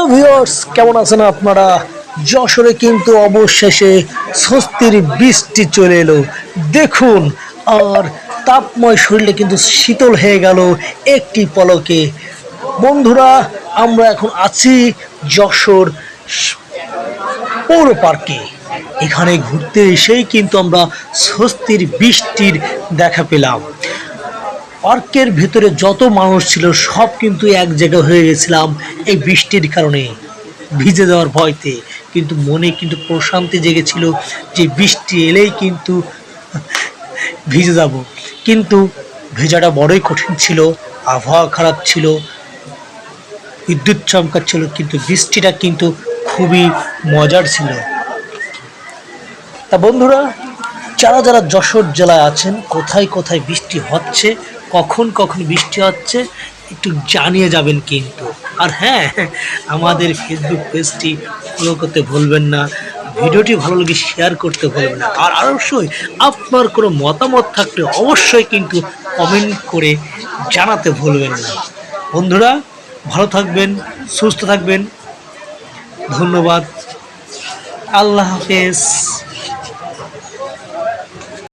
Hello viewers, কেমন আছেন আপনারা? যশোরে কিন্তু অবশেষে স্বস্তির বৃষ্টি চলে এলো। দেখুন, আর তাপময় শরীরে কিন্তু শীতল হয়ে গেল একটি পলকে। বন্ধুরা, আমরা এখন আছি যশোর পৌর পার্কে। এখানে ঘুরতে এসেই কিন্তু আমরা স্বস্তির বৃষ্টির দেখা পেলাম। পার্কের ভেতরে যত মানুষ ছিল সব কিন্তু এক জায়গায় হয়ে গেছিলাম এই বৃষ্টির কারণে, ভিজে যাওয়ার ভয়তে। কিন্তু মনে কিন্তু প্রশান্তি জেগেছিল যে বৃষ্টি এলেই কিন্তু ভিজে যাব। কিন্তু ভেজাটা বড়ই কঠিন ছিল, আবহাওয়া খারাপ ছিল, বিদ্যুৎ চমকাচ্ছিল, কিন্তু বৃষ্টিটা কিন্তু খুবই মজার ছিল। তা বন্ধুরা, যারা যারা যশোর জেলায় আছেন, কোথায় কোথায় বৃষ্টি হচ্ছে, কখন কখন বৃষ্টি হচ্ছে, একটু জানিয়ে যাবেন কিন্তু। আর হ্যাঁ, আমাদের ফেসবুক পেজটি ফলো করতে ভুলবেন না, ভিডিওটি ভালো লাগে শেয়ার করতে ভুলবেন না। আর অবশ্যই আপনার কোনো মতামত থাকলে অবশ্যই কিন্তু কমেন্ট করে জানাতে ভুলবেন না। বন্ধুরা, ভালো থাকবেন, সুস্থ থাকবেন। ধন্যবাদ। আল্লাহ হাফেজ।